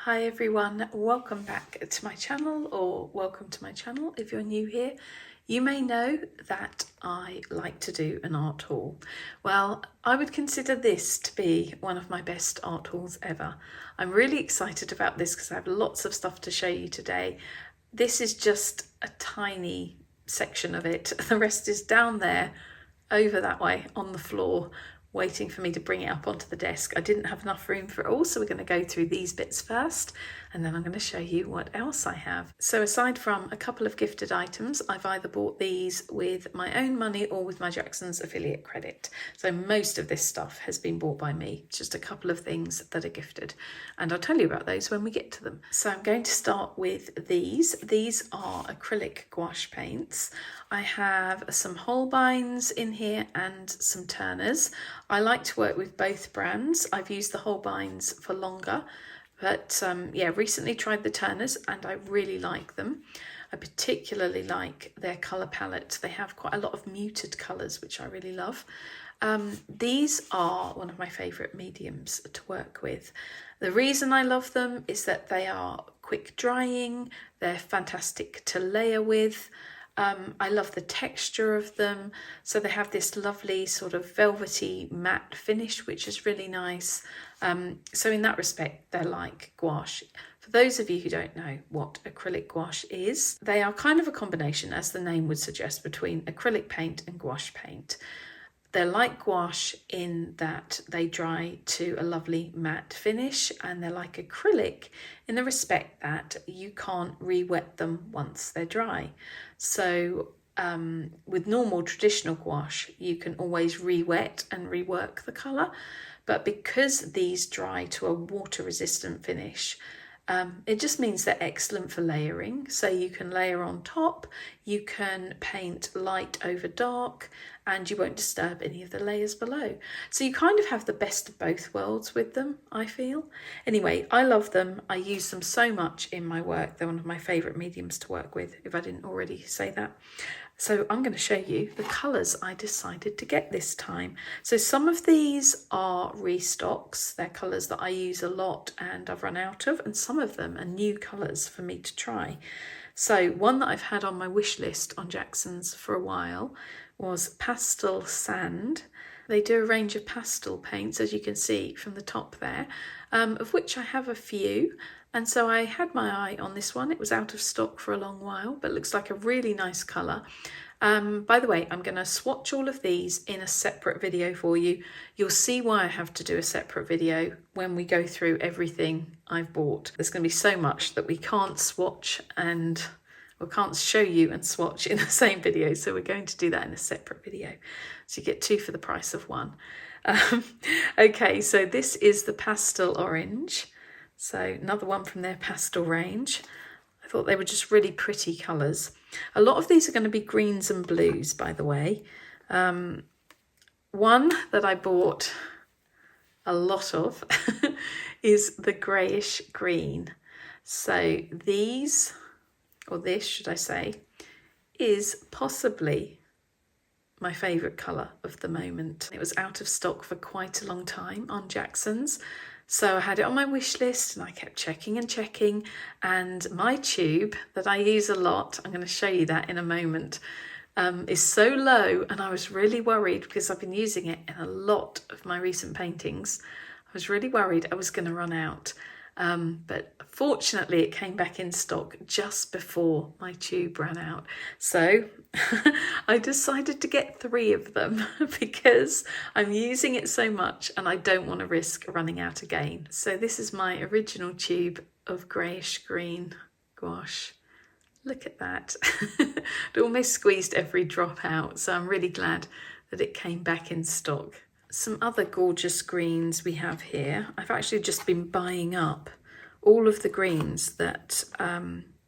Hi everyone, welcome back to my channel, or welcome to my channel if you're new here. You may know that I like to do an art haul. Well, I would consider this to be one of my best art hauls ever. I'm really excited about this because I have lots of stuff to show you today. This is just a tiny section of it. The rest is down there, over that way on the floor, waiting for me to bring it up onto the desk. I didn't have enough room for it all, so we're going to go through these bits first, and then I'm going to show you what else I have. So aside from a couple of gifted items, I've either bought these with my own money or with my Jackson's affiliate credit. So most of this stuff has been bought by me, just a couple of things that are gifted, and I'll tell you about those when we get to them. So I'm going to start with these. These are acrylic gouache paints. I have some Holbeins in here and some Turners. I like to work with both brands. I've used the Holbeins for longer, but yeah, recently tried the Turners and I really like them. I particularly like their colour palette. They have quite a lot of muted colours, which I really love. These are one of my favourite mediums to work with. The reason I love them is that they are quick drying, they're fantastic to layer with. I love the texture of them. So they have this lovely sort of velvety matte finish, which is really nice. So in that respect, they're like gouache. For those of you who don't know what acrylic gouache is, they are kind of a combination, as the name would suggest, between acrylic paint and gouache paint. They're like gouache in that they dry to a lovely matte finish, and they're like acrylic in the respect that you can't re-wet them once they're dry. So with normal traditional gouache, you can always re-wet and rework the colour, but because these dry to a water-resistant finish, it just means they're excellent for layering. So you can layer on top, you can paint light over dark, and you won't disturb any of the layers below. So you kind of have the best of both worlds with them, I feel. Anyway, I love them. I use them so much in my work. They're one of my favourite mediums to work with, if I didn't already say that. So I'm going to show you the colours I decided to get this time. So some of these are restocks. They're colours that I use a lot and I've run out of, and some of them are new colours for me to try. So one that I've had on my wish list on Jackson's for a while was Pastel Sand. They do a range of pastel paints, as you can see from the top there, of which I have a few. And so I had my eye on this one. It was out of stock for a long while, but looks like a really nice colour. By the way, I'm going to swatch all of these in a separate video for you. You'll see why I have to do a separate video when we go through everything I've bought. There's going to be so much that we can't swatch and we can't show you and swatch in the same video. So we're going to do that in a separate video. So you get two for the price of one. Okay, so this is the Pastel Orange. So another one from their pastel range. I thought they were just really pretty colours. A lot of these are going to be greens and blues, by the way. One that I bought a lot of is the greyish green. So these, or this should I say, is possibly my favourite colour of the moment. It was out of stock for quite a long time on Jackson's. So I had it on my wish list and I kept checking and checking, and my tube that I use a lot, I'm going to show you that in a moment, is so low, and I was really worried because I've been using it in a lot of my recent paintings. I was really worried I was going to run out. But fortunately it came back in stock just before my tube ran out. So I decided to get 3 of them because I'm using it so much and I don't want to risk running out again. So this is my original tube of greyish green gouache. Look at that. It almost squeezed every drop out. So I'm really glad that it came back in stock. Some other gorgeous greens we have here. I've actually just been buying up all of the greens that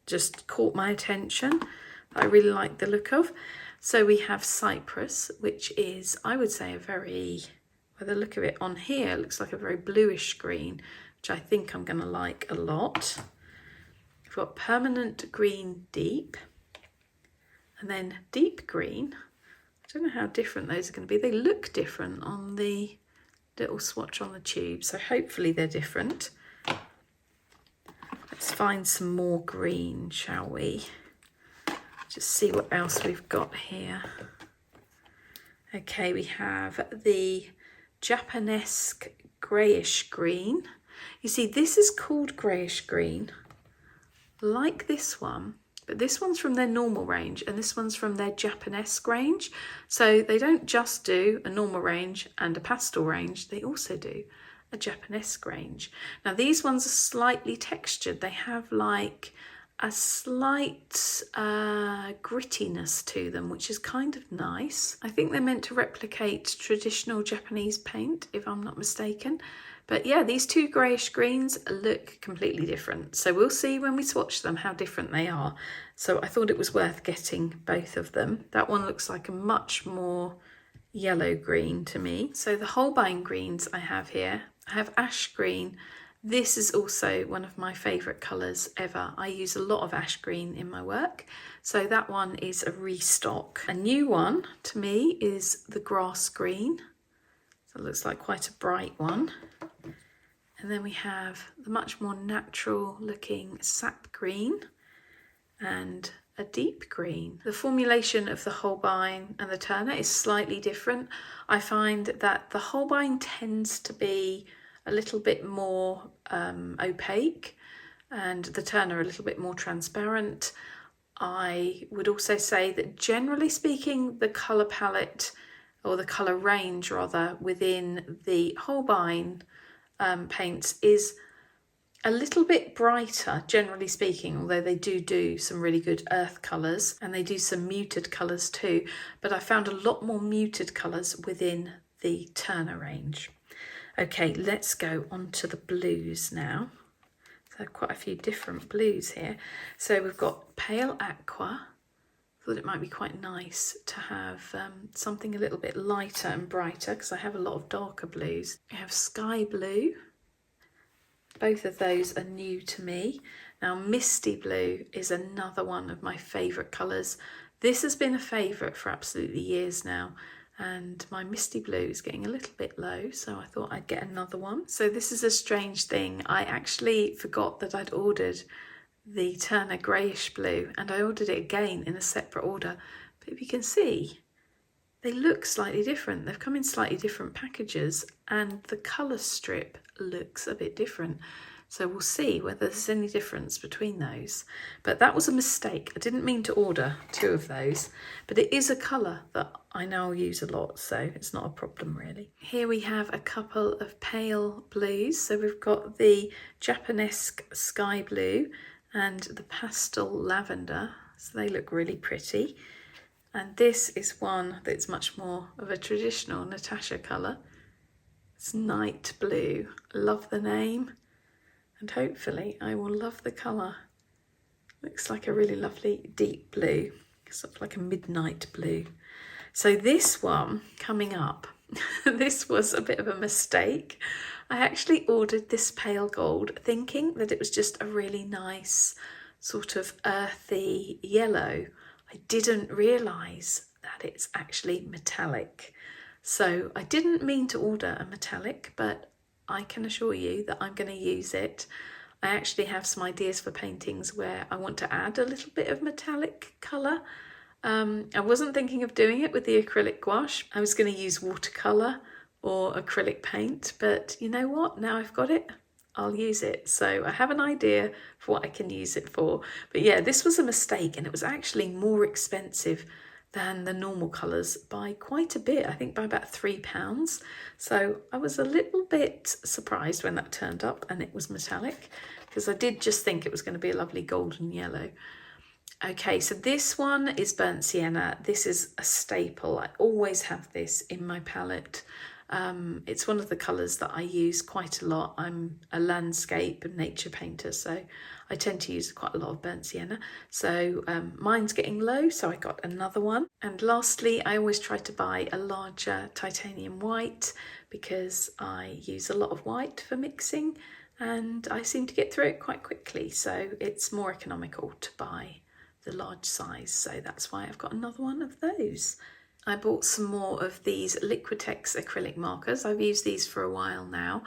just caught my attention, that I really like the look of. So we have Cypress, which is, I would say, a very, by the look of it on here, it looks like a very bluish green, which I think I'm going to like a lot. We've got Permanent Green Deep, and then Deep Green. I don't know how different those are going to be. They look different on the little swatch on the tube, so hopefully they're different. find some more green, shall we? Just see what else we've got here. Okay, we have the Japanesque greyish green. You see, this is called greyish green, like this one, but this one's from their normal range and this one's from their Japanesque range. So they don't just do a normal range and a pastel range, they also do a Japanesque range. Now these ones are slightly textured. They have like a slight grittiness to them, which is kind of nice. I think they're meant to replicate traditional Japanese paint, if I'm not mistaken. But yeah, these two greyish greens look completely different. So we'll see when we swatch them how different they are. So I thought it was worth getting both of them. That one looks like a much more yellow green to me. So the Holbein greens I have here, I have ash green. This is also one of my favourite colours ever. I use a lot of ash green in my work. So that one is a restock. A new one to me is the grass green. So it looks like quite a bright one. And then we have the much more natural looking sap green and a deep green. The formulation of the Holbein and the Turner is slightly different. I find that the Holbein tends to be a little bit more opaque and the Turner a little bit more transparent. I would also say that generally speaking, the colour palette or the colour range rather within the Holbein paints is a little bit brighter, generally speaking, although they do some really good earth colours and they do some muted colours too. But I found a lot more muted colours within the Turner range. Okay, let's go on to the blues now. So quite a few different blues here. So we've got pale aqua. Thought it might be quite nice to have something a little bit lighter and brighter because I have a lot of darker blues. We have sky blue. Both of those are new to me. Now misty blue is another one of my favourite colours. This has been a favourite for absolutely years now, and my misty blue is getting a little bit low, so I thought I'd get another one. So this is a strange thing. I actually forgot that I'd ordered the Turner greyish blue and I ordered it again in a separate order, but if you can see they look slightly different. They've come in slightly different packages and the colour strip looks a bit different, so we'll see whether there's any difference between those. But that was a mistake. I didn't mean to order two of those, but it is a colour that I now use a lot, so it's not a problem really. Here we have a couple of pale blues. So we've got the Japanesque sky blue and the pastel lavender, so they look really pretty. And this is one that's much more of a traditional Natasha colour. It's night blue. Love the name, and hopefully I will love the colour. Looks like a really lovely deep blue, sort of like a midnight blue. So this one coming up, this was a bit of a mistake. I actually ordered this pale gold thinking that it was just a really nice sort of earthy yellow. I didn't realise that it's actually metallic. So I didn't mean to order a metallic, but I can assure you that I'm going to use it. I actually have some ideas for paintings where I want to add a little bit of metallic colour. I wasn't thinking of doing it with the acrylic gouache. I was going to use watercolour or acrylic paint, but you know what? Now I've got it, I'll use it. So I have an idea for what I can use it for. But yeah, this was a mistake and it was actually more expensive than the normal colours by quite a bit. I think by about £3. So I was a little bit surprised when that turned up and it was metallic, because I did just think it was going to be a lovely golden yellow. Okay, so this one is burnt sienna. This is a staple. I always have this in my palette. It's one of the colours that I use quite a lot. I'm a landscape and nature painter, so I tend to use quite a lot of burnt sienna. So mine's getting low, so I got another one. And lastly, I always try to buy a larger titanium white because I use a lot of white for mixing and I seem to get through it quite quickly. So it's more economical to buy the large size. So that's why I've got another one of those. I bought some more of these Liquitex acrylic markers. I've used these for a while now.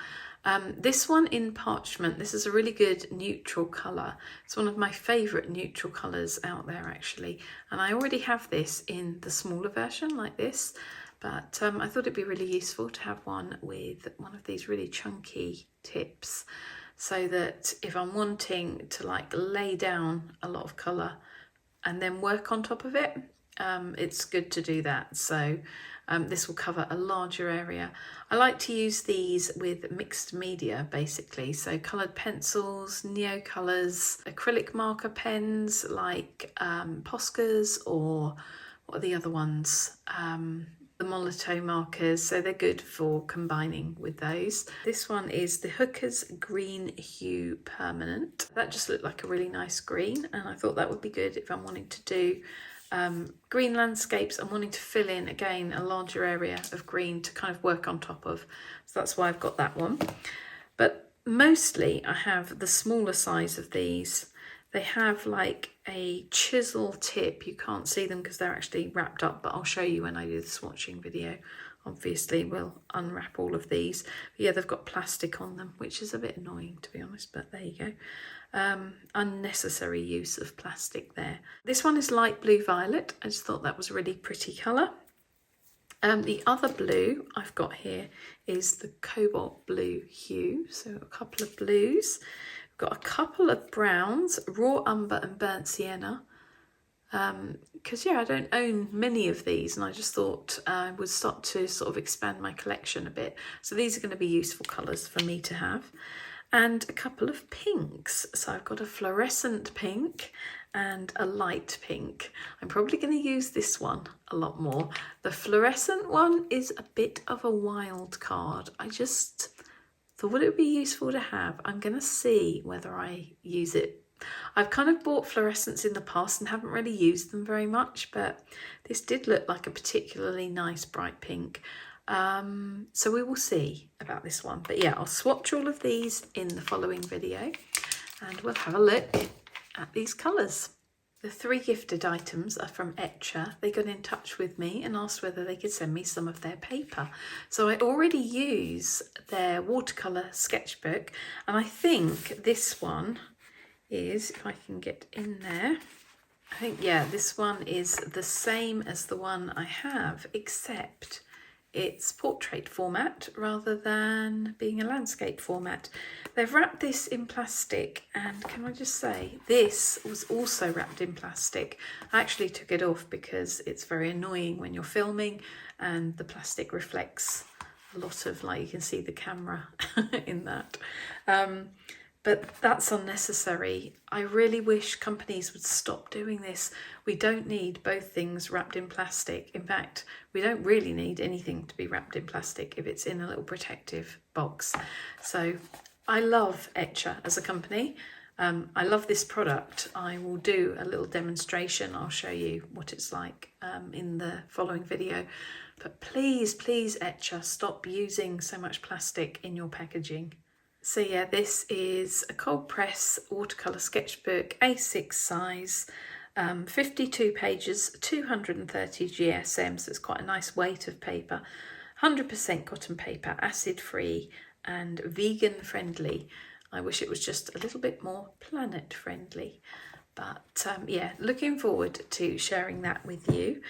This one in parchment, this is a really good neutral colour. It's one of my favourite neutral colours out there actually, and I already have this in the smaller version like this, but I thought it'd be really useful to have one with one of these really chunky tips, so that if I'm wanting to like lay down a lot of colour and then work on top of it, it's good to do that. So this will cover a larger area. I like to use these with mixed media basically, so coloured pencils, neo colours, acrylic marker pens like Poscas, or what are the other ones? The Molotow markers, so they're good for combining with those. This one is the Hooker's Green Hue Permanent. That just looked like a really nice green, and I thought that would be good if I'm wanting to do green landscapes and wanting to fill in again a larger area of green to kind of work on top of. So that's why I've got that one. But mostly I have the smaller size of these. They have like a chisel tip. You can't see them because they're actually wrapped up, but I'll show you when I do the swatching video. Obviously we'll unwrap all of these. But yeah, they've got plastic on them, which is a bit annoying to be honest, but there you go. Unnecessary use of plastic there. This one is light blue violet. I just thought that was a really pretty colour. The other blue I've got here is the cobalt blue hue, so a couple of blues. Got a couple of browns, raw umber and burnt sienna, because yeah, I don't own many of these, and I just thought I would start to sort of expand my collection a bit. So these are going to be useful colours for me to have. And a couple of pinks. So I've got a fluorescent pink and a light pink. I'm probably going to use this one a lot more. The fluorescent one is a bit of a wild card. I just thought it would be useful to have. I'm going to see whether I use it. I've kind of bought fluorescents in the past and haven't really used them very much, but this did look like a particularly nice bright pink. So we will see about this one. But yeah, I'll swatch all of these in the following video and we'll have a look at these colours. The 3 gifted items are from Etcher. They got in touch with me and asked whether they could send me some of their paper. So I already use their watercolour sketchbook, and I think this one is, if I can get in there, I think, yeah, this one is the same as the one I have, except it's portrait format rather than being a landscape format. They've wrapped this in plastic, and can I just say, this was also wrapped in plastic. I actually took it off because it's very annoying when you're filming and the plastic reflects a lot of, like, you can see the camera in that. But that's unnecessary. I really wish companies would stop doing this. We don't need both things wrapped in plastic. In fact, we don't really need anything to be wrapped in plastic if it's in a little protective box. So I love Etcher as a company. I love this product. I will do a little demonstration. I'll show you what it's like in the following video. But please, please, Etcher, stop using so much plastic in your packaging. So yeah, this is a cold press watercolour sketchbook, A6 size, 52 pages, 230 GSM, so it's quite a nice weight of paper, 100% cotton paper, acid free and vegan friendly. I wish it was just a little bit more planet friendly, but yeah, looking forward to sharing that with you.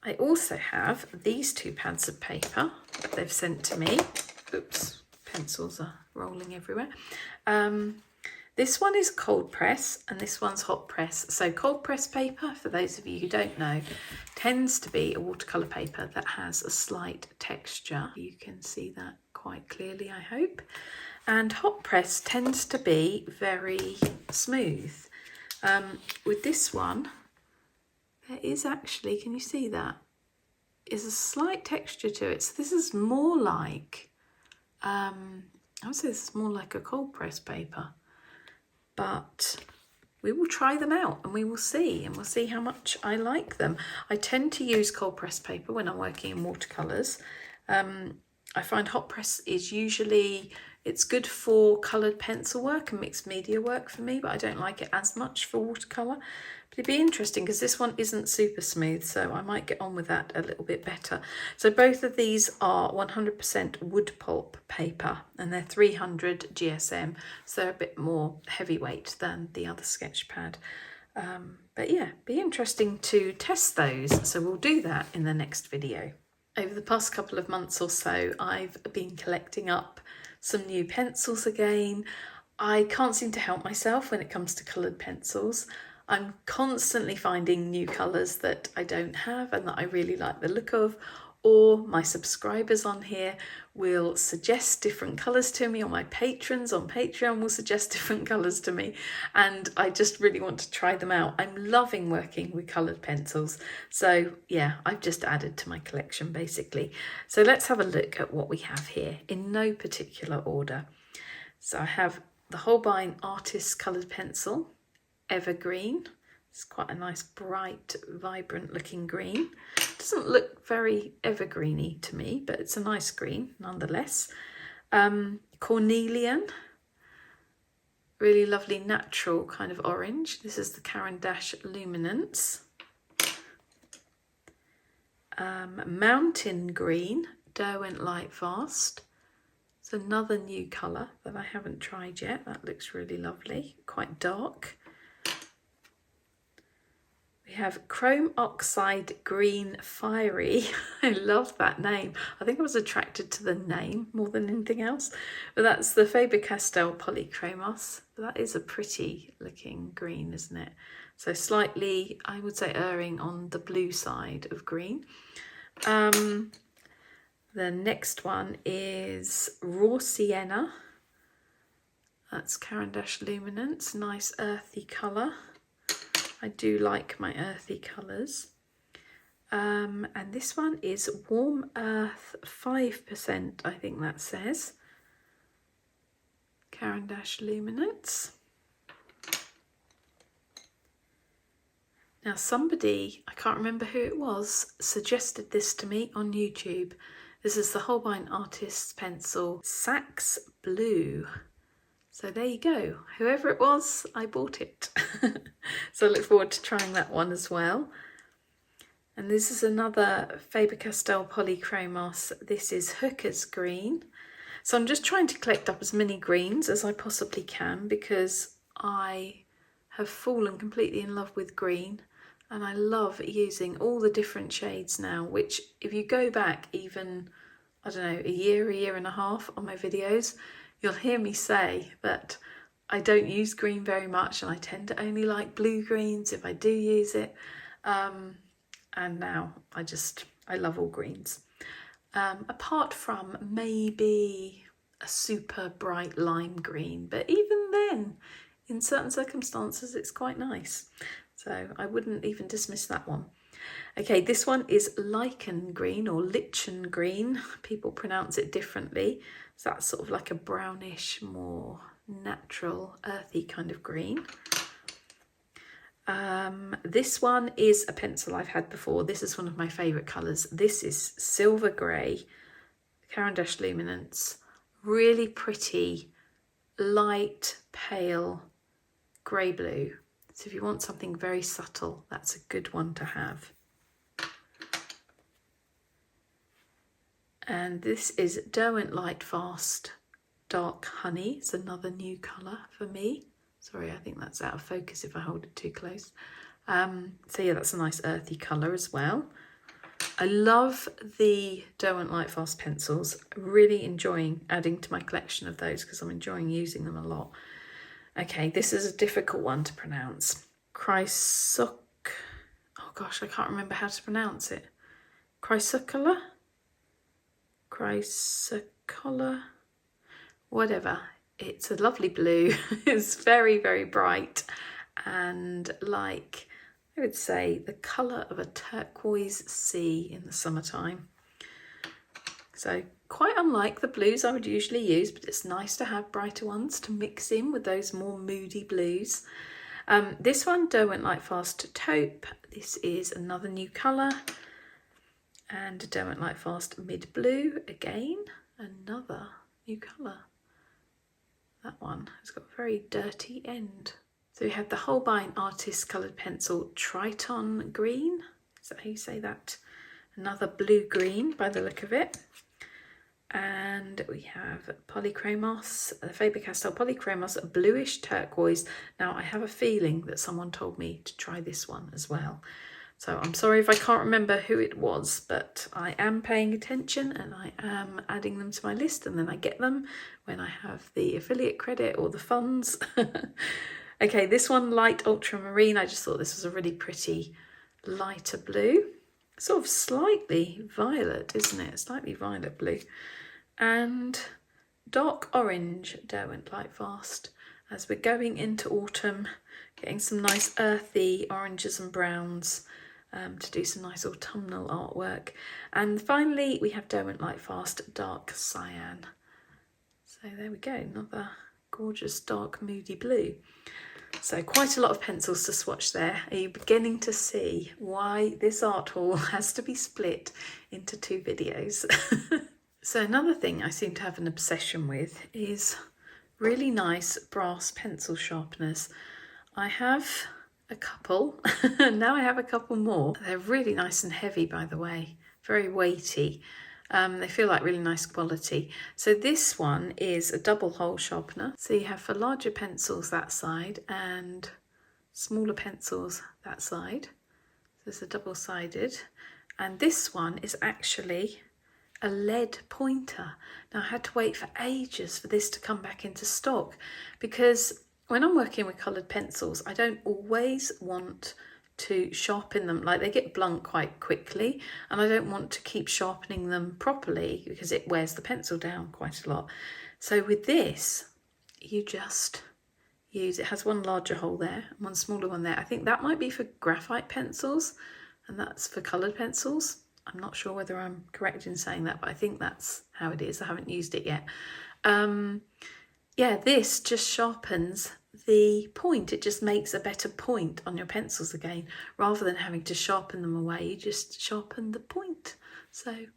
I also have these 2 pads of paper that they've sent to me. Oops. Pencils are rolling everywhere. This one is cold press and this one's hot press. So cold press paper, for those of you who don't know, tends to be a watercolour paper that has a slight texture. You can see that quite clearly, I hope. And hot press tends to be very smooth. With this one, there is actually, can you see that? Is a slight texture to it. So this is more like I would say this is more like a cold press paper, but we will try them out and we will see, and we'll see how much I like them. I tend to use cold press paper when I'm working in watercolours. I find hot press is usually It's good for coloured pencil work and mixed media work for me, but I don't like it as much for watercolour. But it'd be interesting because this one isn't super smooth, so I might get on with that a little bit better. So both of these are 100% wood pulp paper, and they're 300 GSM, so they're a bit more heavyweight than the other sketch pad. But yeah, be interesting to test those, so we'll do that in the next video. Over the past couple of months or so, I've been collecting up some new pencils again. I can't seem to help myself when it comes to coloured pencils. I'm constantly finding new colours that I don't have and that I really like the look of, or my subscribers on here will suggest different colours to me, or my patrons on Patreon will suggest different colours to me, and I just really want to try them out. I'm loving working with coloured pencils, so yeah, I've just added to my collection basically. So let's have a look at what we have here in no particular order. So I have the Holbein Artist Coloured Pencil, Evergreen. It's quite a nice, bright, vibrant looking green. Doesn't look very evergreeny to me, but it's a nice green nonetheless. Cornelian, really lovely natural kind of orange. This is the Caran d'Ache Luminance. Mountain Green, Derwent Light Fast. It's another new colour that I haven't tried yet. That looks really lovely, quite dark. We have Chrome Oxide Green Fiery. I love that name. I think I was attracted to the name more than anything else. But that's the Faber-Castell Polychromos. That is a pretty looking green, isn't it? So slightly, I would say, erring on the blue side of green. The next one is Raw Sienna. That's Caran d'Ache Luminance. Nice earthy colour. I do like my earthy colours. And this one is Warm Earth 5%, I think that says. Caran d'Ache Luminance. Now somebody, I can't remember who it was, suggested this to me on YouTube. This is the Holbein Artist's Pencil Sax Blue. So there you go. Whoever it was, I bought it. So I look forward to trying that one as well. And this is another Faber-Castell Polychromos. This is Hooker's Green. So I'm just trying to collect up as many greens as I possibly can because I have fallen completely in love with green. And I love using all the different shades now, which if you go back even, I don't know, a year and a half on my videos, you'll hear me say that I don't use green very much and I tend to only like blue greens if I do use it. And now I love all greens. Apart from maybe a super bright lime green, but even then, in certain circumstances, it's quite nice. So I wouldn't even dismiss that one. Okay, this one is Lichen Green or Lichen Green. People pronounce it differently. So that's sort of like a brownish, more natural, earthy kind of green. This one is a pencil I've had before. This is one of my favourite colours. This is Silver Grey, Caran d'Ache Luminance. Really pretty, light, pale, grey blue. So if you want something very subtle, that's a good one to have. And this is Derwent Light Fast Dark Honey. It's another new colour for me. Sorry, I think that's out of focus if I hold it too close. So yeah, that's a nice earthy colour as well. I love the Derwent Light Fast pencils. Really enjoying adding to my collection of those because I'm enjoying using them a lot. Okay, this is a difficult one to pronounce. Oh gosh, I can't remember how to pronounce it. Chrysocolla? Chrysocolla? Whatever. It's a lovely blue. It's very, very bright and like, I would say, the colour of a turquoise sea in the summertime. So quite unlike the blues I would usually use, but it's nice to have brighter ones to mix in with those more moody blues. This one, Derwent Light Fast Taupe. This is another new colour. And Derwent Light Fast Mid Blue, again, another new colour. That one has got a very dirty end. So we have the Holbein Artist Coloured Pencil Triton Green. Is that how you say that? Another blue green by the look of it. And we have Polychromos, the Faber-Castell Polychromos Bluish Turquoise. Now I have a feeling that someone told me to try this one as well. So I'm sorry if I can't remember who it was, but I am paying attention and I am adding them to my list, and then I get them when I have the affiliate credit or the funds. Okay, this one, Light Ultramarine. I just thought this was a really pretty lighter blue. Sort of slightly violet, isn't it? Slightly violet blue. And dark orange, Derwent Light Fast. As we're going into autumn, getting some nice earthy oranges and browns to do some nice autumnal artwork. And finally, we have Derwent Light Fast Dark Cyan. So there we go, another gorgeous dark moody blue. So quite a lot of pencils to swatch there. Are you beginning to see why this art haul has to be split into 2 videos? So another thing I seem to have an obsession with is really nice brass pencil sharpeners. I have a couple, now I have a couple more. They're really nice and heavy, by the way, very weighty. They feel like really nice quality. So this one is a double hole sharpener. So you have for larger pencils that side and smaller pencils that side. So it's a double-sided. And this one is actually a lead pointer. Now I had to wait for ages for this to come back into stock, because when I'm working with coloured pencils, I don't always want to sharpen them, like they get blunt quite quickly, and I don't want to keep sharpening them properly because it wears the pencil down quite a lot. So with this, you just use, it has one larger hole there and one smaller one there. I think that might be for graphite pencils and that's for coloured pencils. I'm not sure whether I'm correct in saying that, but I think that's how it is. I haven't used it yet. Yeah, this just sharpens the point. It just makes a better point on your pencils again. Rather than having to sharpen them away, you just sharpen the point. So I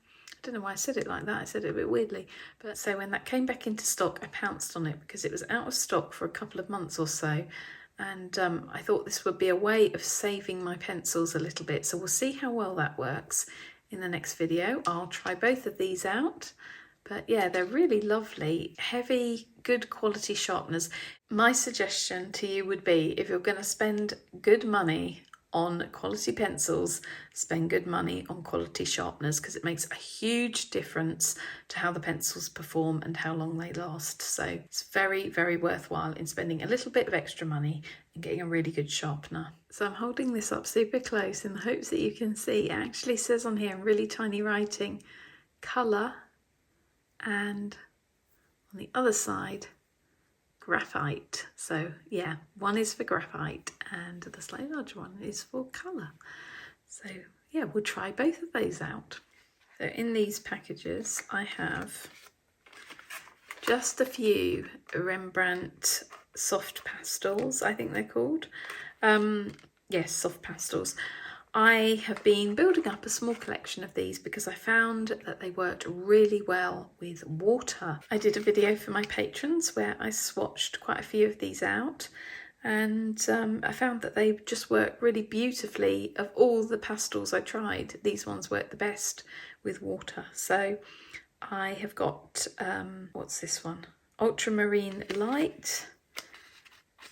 don't know why I said it like that. I said it a bit weirdly. But so when that came back into stock, I pounced on it because it was out of stock for a couple of months or so. And I thought this would be a way of saving my pencils a little bit. So we'll see how well that works in the next video. I'll try both of these out. But yeah, they're really lovely, heavy, good quality sharpeners. My suggestion to you would be, if you're going to spend good money on quality pencils, spend good money on quality sharpeners, because it makes a huge difference to how the pencils perform and how long they last. So it's very, very worthwhile in spending a little bit of extra money and getting a really good sharpener. So I'm holding this up super close in the hopes that you can see. It actually says on here in really tiny writing, colour, and on the other side, graphite. So yeah, one is for graphite and the slightly larger one is for colour. So yeah, we'll try both of those out. So in these packages I have just a few Rembrandt soft pastels, I think they're called. Yes, soft pastels. I have been building up a small collection of these because I found that they worked really well with water. I did a video for my patrons where I swatched quite a few of these out, and I found that they just work really beautifully. Of all the pastels I tried, these ones work the best with water. So I have got, what's this one? Ultramarine Light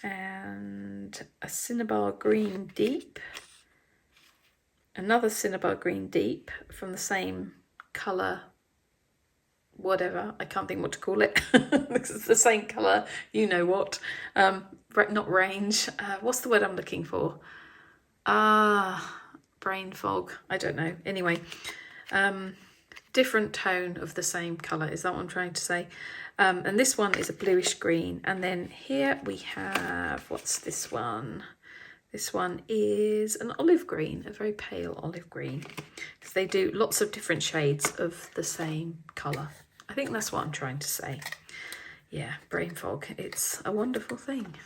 and a Cinnabar Green Deep. Another Cinnabar Green Deep from the same colour, whatever, I can't think what to call it. It's the same colour, you know what. Not range, what's the word I'm looking for? Brain fog, I don't know. Anyway, different tone of the same colour, is that what I'm trying to say? And this one is a bluish green. And then here we have, what's this one? This one is an olive green, a very pale olive green, because they do lots of different shades of the same colour. I think that's what I'm trying to say. Yeah, brain fog, it's a wonderful thing.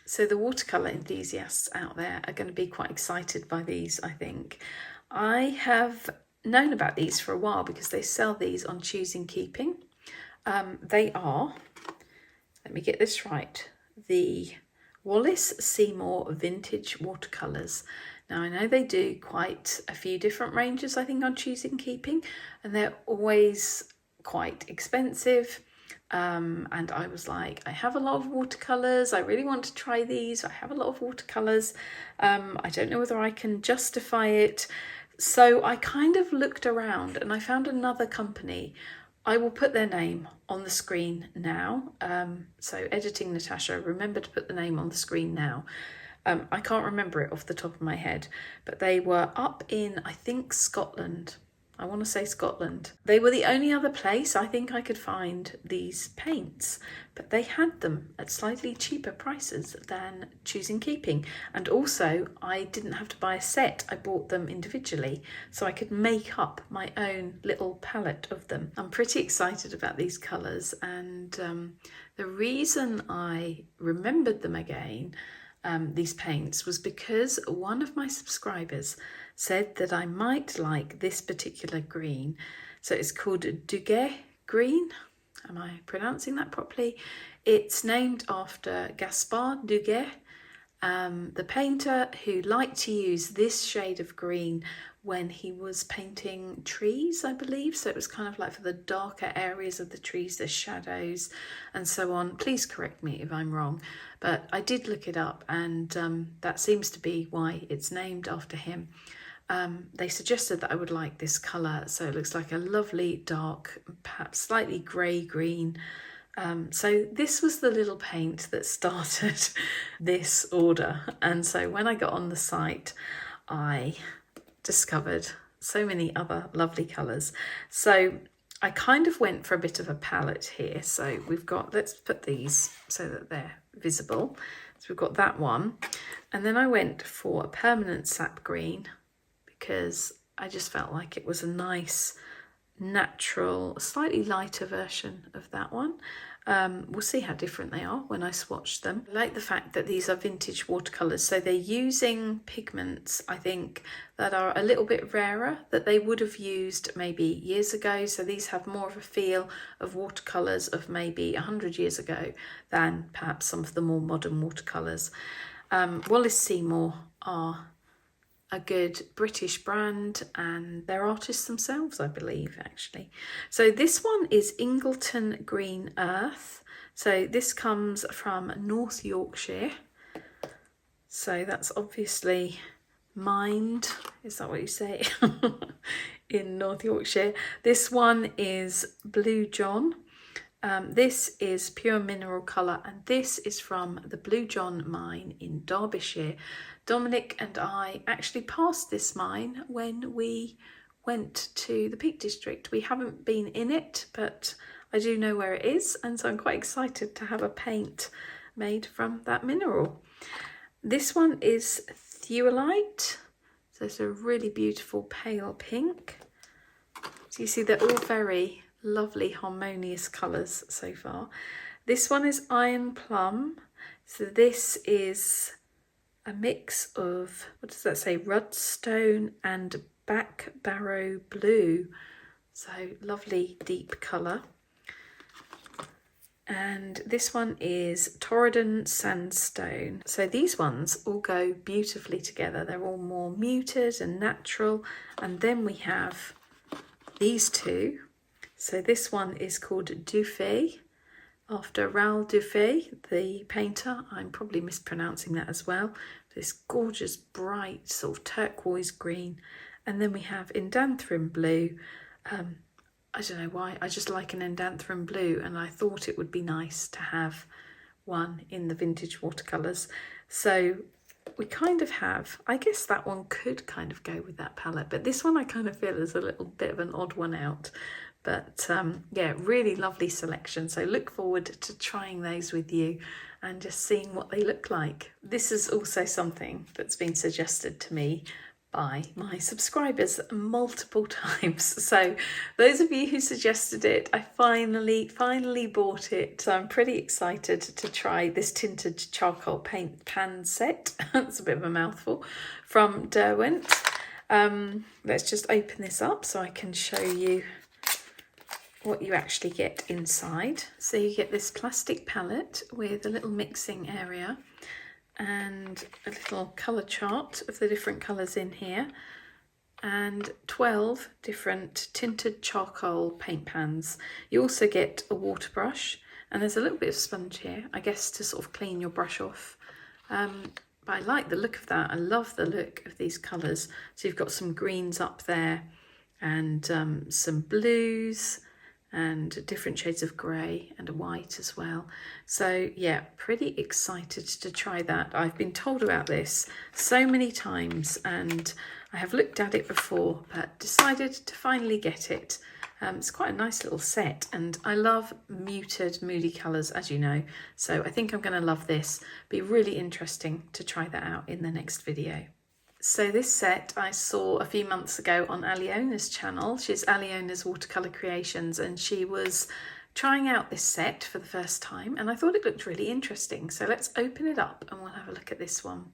So the watercolour enthusiasts out there are going to be quite excited by these, I think. I have known about these for a while because they sell these on Choosing Keeping. They are let me get this right, the Wallace Seymour Vintage Watercolours. Now I know they do quite a few different ranges, I think, on Choosing Keeping, and they're always quite expensive. And I was like, I have a lot of watercolours, I really want to try these, I have a lot of watercolours, I don't know whether I can justify it. So I kind of looked around and I found another company. I will put their name on the screen now. So editing Natasha, remember to put the name on the screen now. I can't remember it off the top of my head, but they were up in, I think, Scotland. I want to say Scotland. They were the only other place I think I could find these paints, but they had them at slightly cheaper prices than Choosing Keeping. And also I didn't have to buy a set, I bought them individually, so I could make up my own little palette of them. I'm pretty excited about these colours, and the reason I remembered them again, these paints, was because one of my subscribers said that I might like this particular green. So it's called Duguay green. Am I pronouncing that properly? It's named after Gaspard Duguay, the painter who liked to use this shade of green when he was painting trees, I believe. So it was kind of like for the darker areas of the trees, the shadows and so on. Please correct me if I'm wrong, but I did look it up, and that seems to be why it's named after him. They suggested that I would like this colour, so it looks like a lovely dark, perhaps slightly grey green. So this was the little paint that started this order, and so when I got on the site I discovered so many other lovely colours. So I kind of went for a bit of a palette here. So we've got, let's put these so that they're visible. So we've got that one, and then I went for a permanent sap green, because I just felt like it was a nice, natural, slightly lighter version of that one. We'll see how different they are when I swatch them. I like the fact that these are vintage watercolours, so they're using pigments, I think, that are a little bit rarer, that they would have used maybe years ago. So these have more of a feel of watercolours of maybe 100 years ago than perhaps some of the more modern watercolours. Wallace Seymour are a good British brand, and they're artists themselves, I believe, actually. So this one is Ingleton Green Earth. So this comes from North Yorkshire. So that's obviously mined, is that what you say? In North Yorkshire. This one is Blue John. This is pure mineral colour, and this is from the Blue John mine in Derbyshire. Dominic and I actually passed this mine when we went to the Peak District. We haven't been in it, but I do know where it is, and so I'm quite excited to have a paint made from that mineral. This one is Thuolite, so it's a really beautiful pale pink. So you see they're all very lovely harmonious colours so far. This one is Iron Plum, so this is a mix of, what does that say, Rudstone and Back Barrow Blue, so lovely deep colour. And this one is Torridon Sandstone. So these ones all go beautifully together. They're all more muted and natural. And then we have these two. So this one is called Dufay, after Raoul Dufay, the painter. I'm probably mispronouncing that as well. This gorgeous bright sort of turquoise green. And then we have Endanthrum Blue. I don't know why, I just like an Endanthrum Blue, and I thought it would be nice to have one in the vintage watercolours. So we kind of have, I guess that one could kind of go with that palette, but this one I kind of feel is a little bit of an odd one out. But yeah, really lovely selection. So look forward to trying those with you and just seeing what they look like. This is also something that's been suggested to me by my subscribers multiple times. So those of you who suggested it, I finally bought it. So I'm pretty excited to try this tinted charcoal paint pan set. That's a bit of a mouthful, from Derwent. Let's just open this up so I can show you what you actually get inside. So you get this plastic palette with a little mixing area and a little colour chart of the different colours in here, and 12 different tinted charcoal paint pans. You also get a water brush, and there's a little bit of sponge here, I guess to sort of clean your brush off. But I like the look of that. I love the look of these colours. So you've got some greens up there and some blues and different shades of grey and a white as well. So yeah, pretty excited to try that. I've been told about this so many times and I have looked at it before, but decided to finally get it. It's quite a nice little set, and I love muted, moody colours, as you know. So I think I'm going to love this. Be really interesting to try that out in the next video. So this set I saw a few months ago on Aliona's channel. She's Aliona's Watercolour Creations, and she was trying out this set for the first time, and I thought it looked really interesting. So let's open it up and we'll have a look at this one.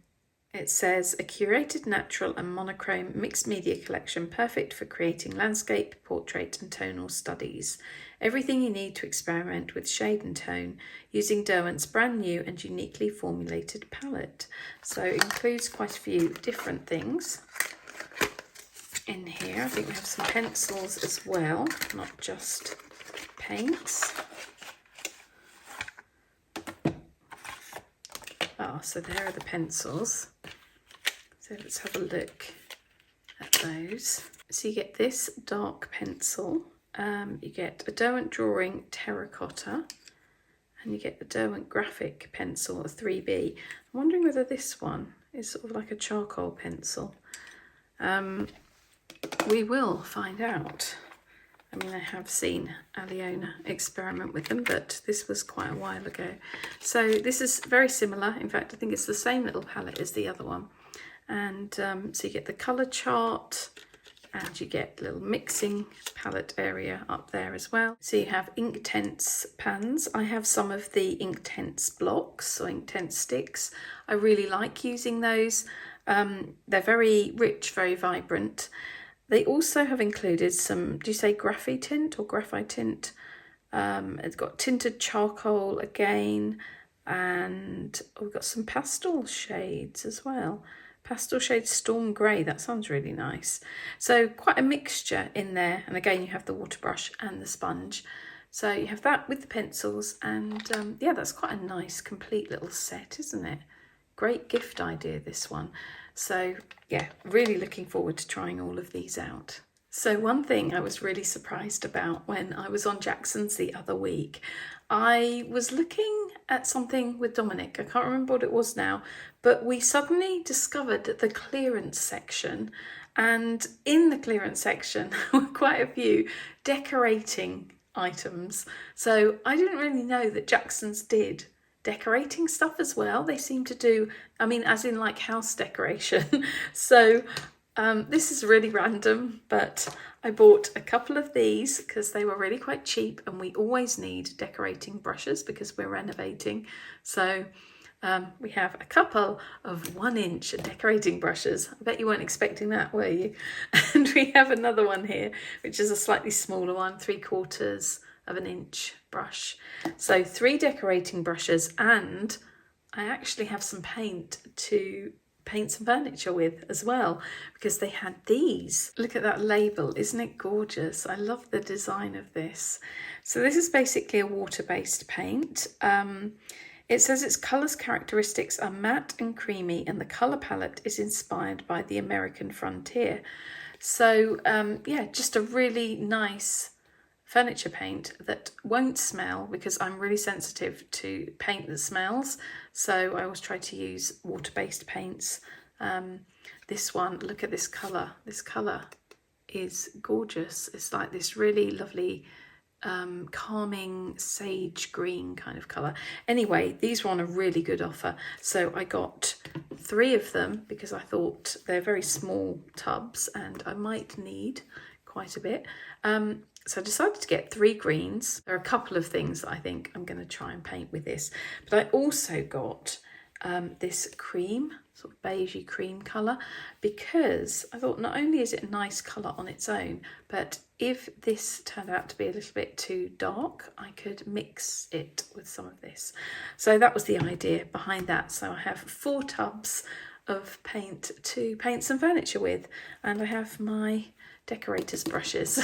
It says, a curated natural and monochrome mixed media collection perfect for creating landscape, portrait and tonal studies. Everything you need to experiment with shade and tone using Derwent's brand new and uniquely formulated palette. So it includes quite a few different things in here. I think we have some pencils as well, not just paints. So there are the pencils. So let's have a look at those. So you get this dark pencil, you get a Derwent Drawing Terracotta, and you get the Derwent Graphic Pencil, a 3B. I'm wondering whether this one is sort of like a charcoal pencil. We will find out. I mean, I have seen Aliona experiment with them, but this was quite a while ago. So this is very similar. In fact, I think it's the same little palette as the other one. And so you get the colour chart, and you get a little mixing palette area up there as well. So you have Inktense pans. I have some of the Inktense blocks or Inktense sticks. I really like using those. They're very rich, very vibrant. They also have included some, do you say graphite tint or graphite tint? It's got tinted charcoal again, and we've got some pastel shades as well. Pastel shade Storm Grey, that sounds really nice. So quite a mixture in there, and again you have the water brush and the sponge. So you have that with the pencils, and yeah, that's quite a nice complete little set, isn't it? Great gift idea, this one. So yeah, really looking forward to trying all of these out. So one thing I was really surprised about when I was on Jackson's the other week, I was looking at something with Dominic. I can't remember what it was now, but we suddenly discovered the clearance section, and in the clearance section were quite a few decorating items. So I didn't really know that Jackson's did decorating stuff as well. They seem to do, I mean, as in like house decoration. So this is really random, but I bought a couple of these because they were really quite cheap, and we always need decorating brushes because we're renovating. So we have a couple of 1-inch decorating brushes. I bet you weren't expecting that, were you? And we have another one here, which is a slightly smaller one, 3/4 of an inch brush. So 3 decorating brushes, and I actually have some paint to paint some furniture with as well, because they had these. Look at that label, isn't it gorgeous? I love the design of this. So this is basically a water-based paint. It says its colours characteristics are matte and creamy, and the colour palette is inspired by the American frontier. So yeah, just a really nice furniture paint that won't smell, because I'm really sensitive to paint that smells. So I always try to use water-based paints. This one, look at this colour. This colour is gorgeous. It's like this really lovely calming sage green kind of colour. Anyway, these were on a really good offer. So I got 3 of them because I thought they're very small tubs and I might need quite a bit. So I decided to get 3 greens. There are a couple of things that I think I'm going to try and paint with this. But I also got this cream, sort of beigey cream colour, because I thought not only is it a nice colour on its own, but if this turned out to be a little bit too dark, I could mix it with some of this. So that was the idea behind that. So I have 4 tubs of paint to paint some furniture with, and I have my decorators brushes.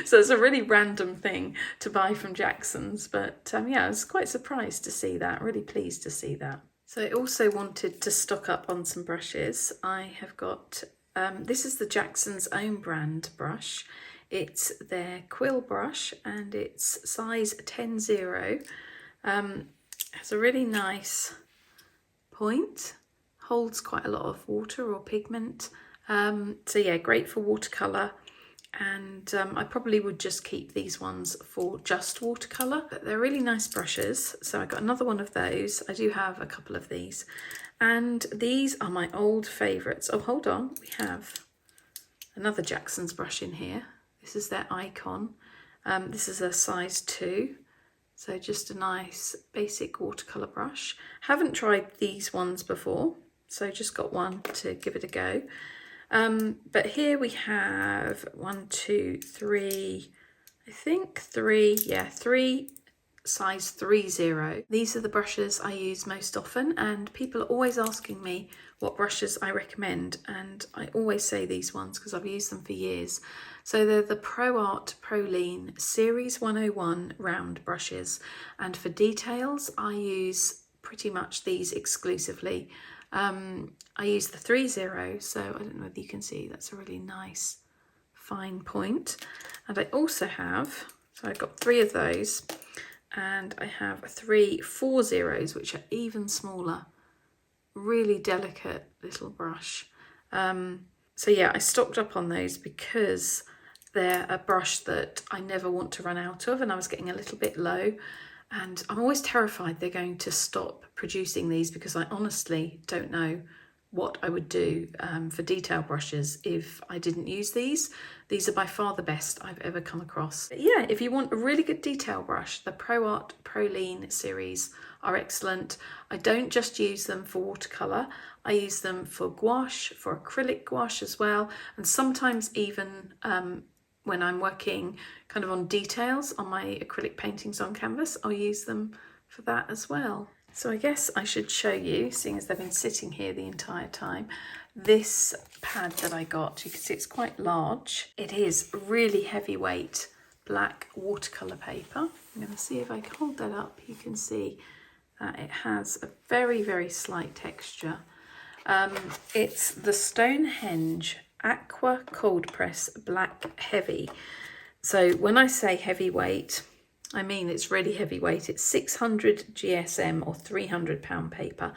So it's a really random thing to buy from Jackson's, but yeah, I was quite surprised to see that, really pleased to see that. So I also wanted to stock up on some brushes. I have got, this is the Jackson's own brand brush. It's their quill brush and it's size 10-0. Has a really nice point, holds quite a lot of water or pigment. So yeah, great for watercolour, and I probably would just keep these ones for just watercolour, but they're really nice brushes. So I got another one of those. I do have a couple of these, and these are my old favourites. Oh, hold on, we have another Jackson's brush in here. This is their Icon. This is a size 2. So just a nice basic watercolour brush. Haven't tried these ones before, so just got one to give it a go. But here we have 1, 2, 3, I think 3, yeah, 3 size 30. These are the brushes I use most often, and people are always asking me what brushes I recommend, and I always say these ones because I've used them for years. So they're the ProArt ProLean Series 101 round brushes, and for details I use pretty much these exclusively. I use the 30, so I don't know whether you can see, that's a really nice fine point. And I also have, so I've got 3 of those, and I have 3 40s, which are even smaller, really delicate little brush. So yeah, I stocked up on those because they're a brush that I never want to run out of, and I was getting a little bit low. And I'm always terrified they're going to stop producing these, because I honestly don't know what I would do for detail brushes if I didn't use these. These are by far the best I've ever come across. But yeah, if you want a really good detail brush, the ProArt ProLean series are excellent. I don't just use them for watercolour, I use them for gouache, for acrylic gouache as well, and sometimes even when I'm working kind of on details on my acrylic paintings on canvas, I'll use them for that as well. So I guess I should show you, seeing as they've been sitting here the entire time, this pad that I got. You can see it's quite large. It is really heavyweight black watercolour paper. I'm going to see if I can hold that up. You can see that it has a very, very slight texture. It's the Stonehenge Aqua Cold Press Black Heavy. So when I say heavyweight, I mean it's really heavyweight. It's 600 GSM or 300 pound paper,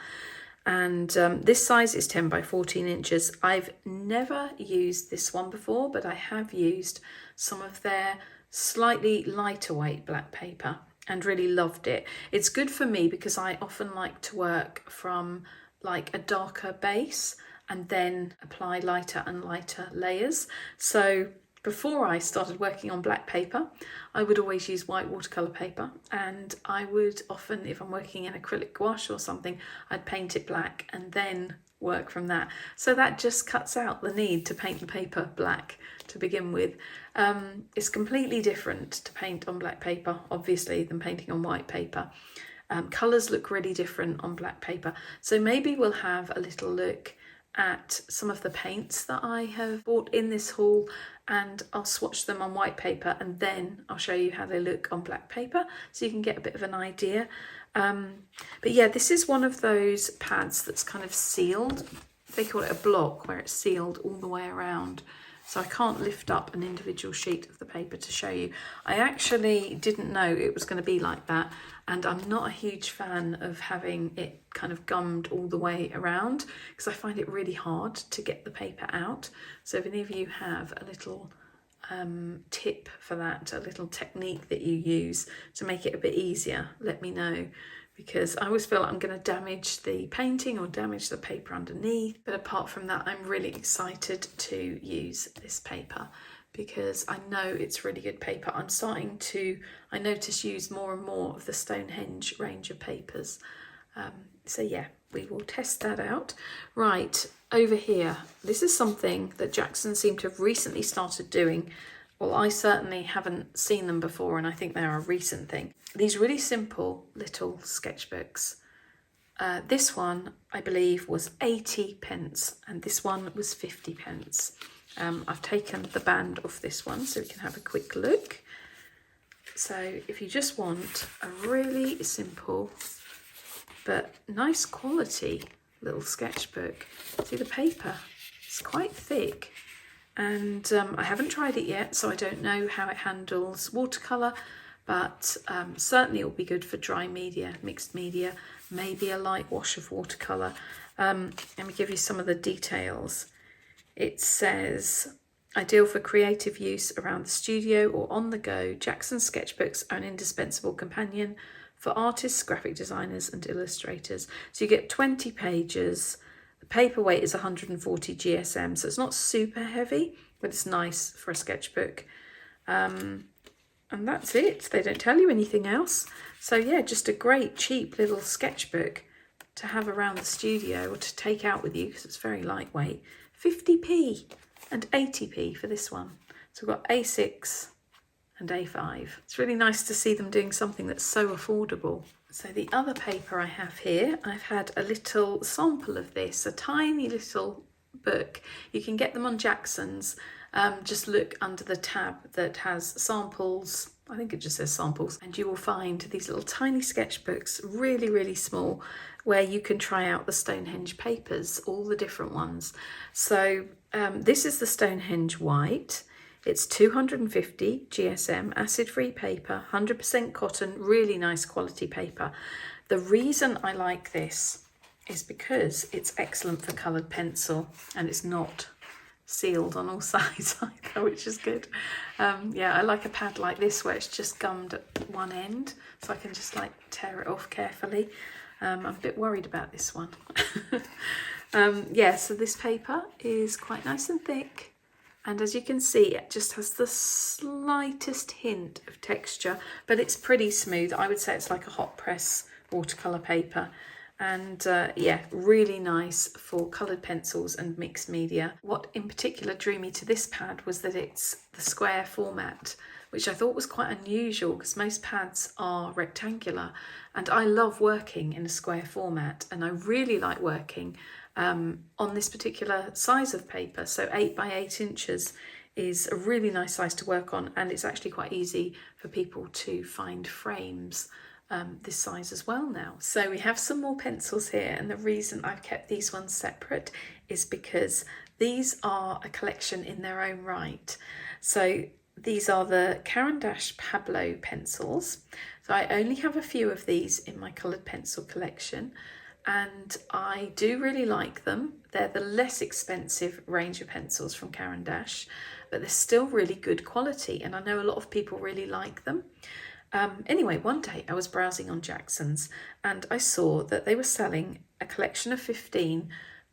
and this size is 10 by 14 inches. I've never used this one before, but I have used some of their slightly lighter weight black paper and really loved it. It's good for me because I often like to work from like a darker base and then apply lighter and lighter layers. So before I started working on black paper, I would always use white watercolour paper, and I would often, if I'm working in acrylic gouache or something, I'd paint it black and then work from that. So that just cuts out the need to paint the paper black to begin with. It's completely different to paint on black paper, obviously, than painting on white paper. Colours look really different on black paper. So maybe we'll have a little look at some of the paints that I have bought in this haul, and I'll swatch them on white paper, and then I'll show you how they look on black paper so you can get a bit of an idea. But yeah, this is one of those pads that's kind of sealed. They call it a block, where it's sealed all the way around. So I can't lift up an individual sheet of the paper to show you. I actually didn't know it was going to be like that, and I'm not a huge fan of having it kind of gummed all the way around, because I find it really hard to get the paper out. So if any of you have a little tip for that, a little technique that you use to make it a bit easier, let me know, because I always feel like I'm going to damage the painting or damage the paper underneath. But apart from that, I'm really excited to use this paper because I know it's really good paper. I'm starting to, I notice, use more and more of the Stonehenge range of papers. So yeah, we will test that out. Right, over here, this is something that Jackson seemed to have recently started doing. Well, I certainly haven't seen them before, and I think they're a recent thing. These really simple little sketchbooks. This one, I believe, was 80p, and this one was 50p. I've taken the band off this one so we can have a quick look. So if you just want a really simple but nice quality little sketchbook, see the paper, it's quite thick, and I haven't tried it yet, so I don't know how it handles watercolour, but certainly it will be good for dry media, mixed media, maybe a light wash of watercolour. Let me give you some of the details. It says, ideal for creative use around the studio or on the go, Jackson sketchbooks are an indispensable companion for artists, graphic designers and illustrators. So you get 20 pages. The paper weight is 140 GSM, so it's not super heavy, but it's nice for a sketchbook. And that's it. They don't tell you anything else. So yeah, just a great cheap little sketchbook to have around the studio or to take out with you because it's very lightweight. 50p and 80p for this one. So we've got A6 and A5. It's really nice to see them doing something that's so affordable. So the other paper I have here, I've had a little sample of this, a tiny little book. You can get them on Jackson's. Just look under the tab that has samples. I think it just says samples, and you will find these little tiny sketchbooks, really, really small, where you can try out the Stonehenge papers, all the different ones. So this is the Stonehenge White. It's 250 GSM, acid-free paper, 100% cotton, really nice quality paper. The reason I like this is because it's excellent for coloured pencil, and it's not sealed on all sides either, which is good. Yeah, I like a pad like this where it's just gummed at one end, so I can just like tear it off carefully. I'm a bit worried about this one. Yeah, so this paper is quite nice and thick, and as you can see, it just has the slightest hint of texture, but it's pretty smooth. I would say it's like a hot press watercolour paper. And yeah, really nice for coloured pencils and mixed media. What in particular drew me to this pad was that it's the square format, which I thought was quite unusual because most pads are rectangular, and I love working in a square format, and I really like working on this particular size of paper. So 8 by 8 inches is a really nice size to work on, and it's actually quite easy for people to find frames this size as well now. So we have some more pencils here, and the reason I've kept these ones separate is because these are a collection in their own right. So these are the Caran d'Ache Pablo pencils. So I only have a few of these in my coloured pencil collection, and I do really like them. They're the less expensive range of pencils from Caran d'Ache, but they're still really good quality, and I know a lot of people really like them. Anyway, one day I was browsing on Jackson's and I saw that they were selling a collection of 15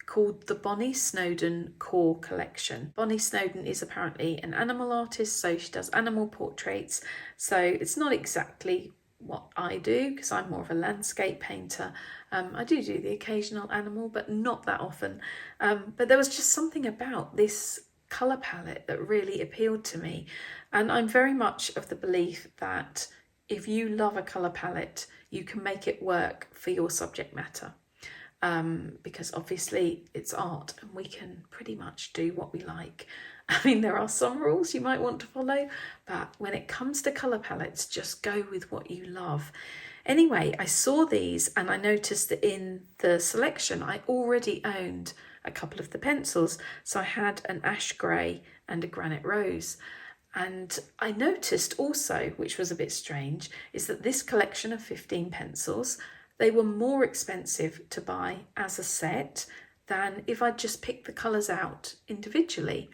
called the Bonnie Snowden Core Collection. Bonnie Snowden is apparently an animal artist, so she does animal portraits. So it's not exactly what I do because I'm more of a landscape painter. I do the occasional animal, but not that often. But there was just something about this colour palette that really appealed to me. And I'm very much of the belief that if you love a colour palette, you can make it work for your subject matter. Because obviously it's art and we can pretty much do what we like. I mean, there are some rules you might want to follow, but when it comes to colour palettes, just go with what you love. Anyway, I saw these and I noticed that in the selection, I already owned a couple of the pencils. So I had an ash grey and a granite rose. And I noticed also, which was a bit strange, is that this collection of 15 pencils, they were more expensive to buy as a set than if I'd just picked the colours out individually.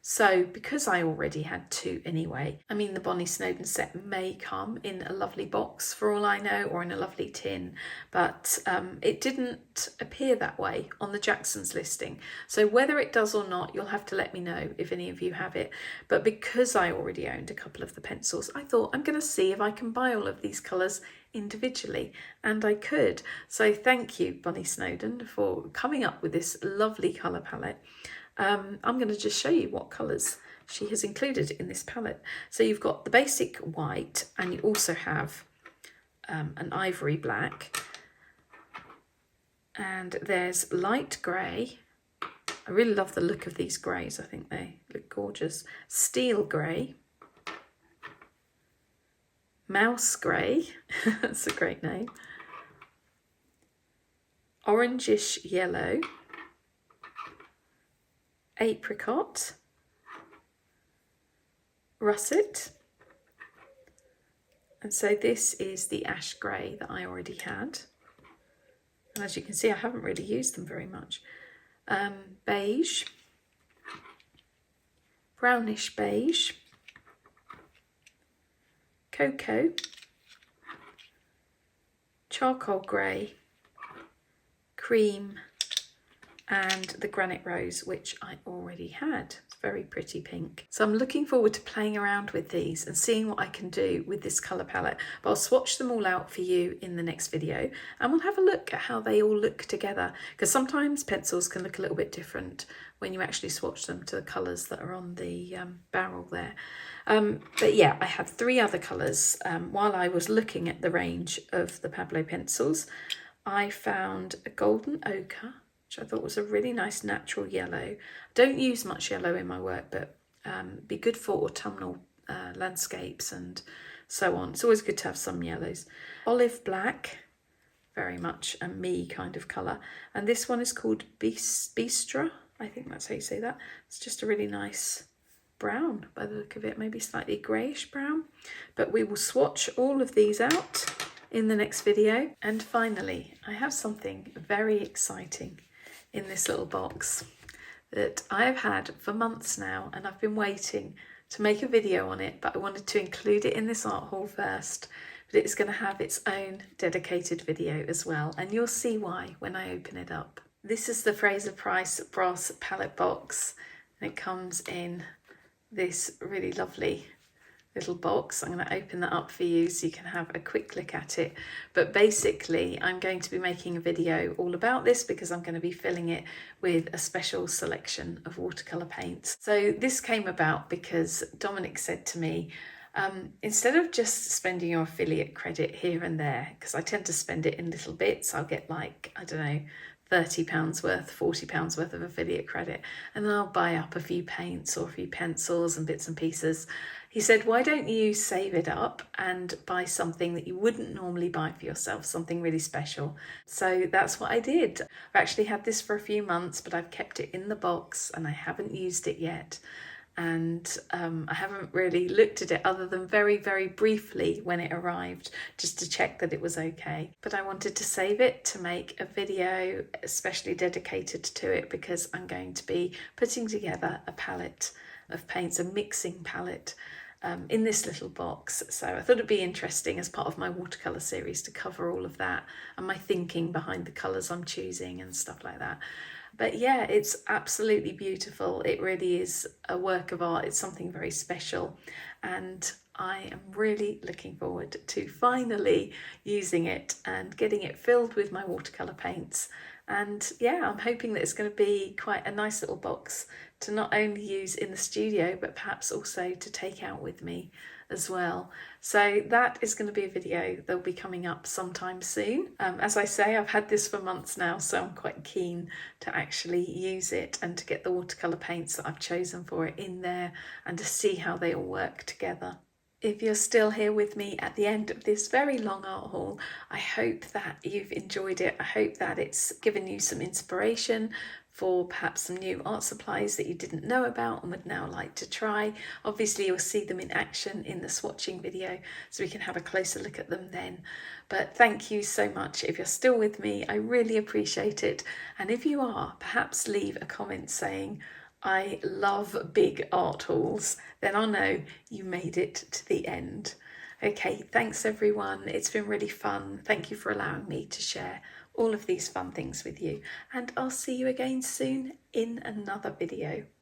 So because I already had 2 anyway, I mean the Bonnie Snowden set may come in a lovely box for all I know, or in a lovely tin, but it didn't appear that way on the Jackson's listing. So whether it does or not, you'll have to let me know if any of you have it. But because I already owned a couple of the pencils, I thought I'm going to see if I can buy all of these colours individually, and I could. So thank you, Bonnie Snowden, for coming up with this lovely colour palette. I'm going to just show you what colours she has included in this palette. So you've got the basic white, and you also have an ivory black, and there's light grey. I really love the look of these greys. I think they look gorgeous. Steel grey, mouse grey, that's a great name, orangish yellow, apricot, russet, and so this is the ash grey that I already had, and as you can see I haven't really used them very much. Beige, brownish beige, cocoa, charcoal grey, cream, and the granite rose, which I already had. It's very pretty pink. So I'm looking forward to playing around with these and seeing what I can do with this colour palette. But I'll swatch them all out for you in the next video, and we'll have a look at how they all look together, because sometimes pencils can look a little bit different when you actually swatch them to the colours that are on the barrel there. But yeah, I had 3 other colours. While I was looking at the range of the Pablo pencils, I found a golden ochre, which I thought was a really nice natural yellow. I don't use much yellow in my work, but be good for autumnal landscapes and so on. It's always good to have some yellows. Olive black, very much a me kind of colour. And this one is called Bistra. I think that's how you say that. It's just a really nice brown by the look of it, maybe slightly greyish brown. But we will swatch all of these out in the next video. And finally, I have something very exciting in this little box that I have had for months now, and I've been waiting to make a video on it, but I wanted to include it in this art haul first. But it's going to have its own dedicated video as well, and you'll see why when I open it up. This is the Fraser Price brass palette box, and it comes in this really lovely little box. I'm going to open that up for you so you can have a quick look at it. But basically I'm going to be making a video all about this because I'm going to be filling it with a special selection of watercolour paints. So this came about because Dominic said to me, instead of just spending your affiliate credit here and there, because I tend to spend it in little bits, I'll get like, I don't know, £30 worth, £40 worth of affiliate credit, and then I'll buy up a few paints or a few pencils and bits and pieces. He said, why don't you save it up and buy something that you wouldn't normally buy for yourself, something really special? So that's what I did. I've actually had this for a few months, but I've kept it in the box and I haven't used it yet. And I haven't really looked at it other than very, very briefly when it arrived, just to check that it was okay. But I wanted to save it to make a video especially dedicated to it, because I'm going to be putting together a palette of paints, a mixing palette, in this little box. So I thought it'd be interesting as part of my watercolour series to cover all of that and my thinking behind the colours I'm choosing and stuff like that. But yeah, it's absolutely beautiful. It really is a work of art. It's something very special. And I am really looking forward to finally using it and getting it filled with my watercolour paints. And yeah, I'm hoping that it's going to be quite a nice little box to not only use in the studio, but perhaps also to take out with me as well. So that is going to be a video that'll be coming up sometime soon. As I say, I've had this for months now, so I'm quite keen to actually use it and to get the watercolour paints that I've chosen for it in there and to see how they all work together. If you're still here with me at the end of this very long art haul, I hope that you've enjoyed it. I hope that it's given you some inspiration for perhaps some new art supplies that you didn't know about and would now like to try. Obviously you'll see them in action in the swatching video, so we can have a closer look at them then. But thank you so much if you're still with me. I really appreciate it. And if you are, perhaps leave a comment saying, I love big art hauls, then I'll know you made it to the end. Okay, thanks everyone. It's been really fun. Thank you for allowing me to share all of these fun things with you. And I'll see you again soon in another video.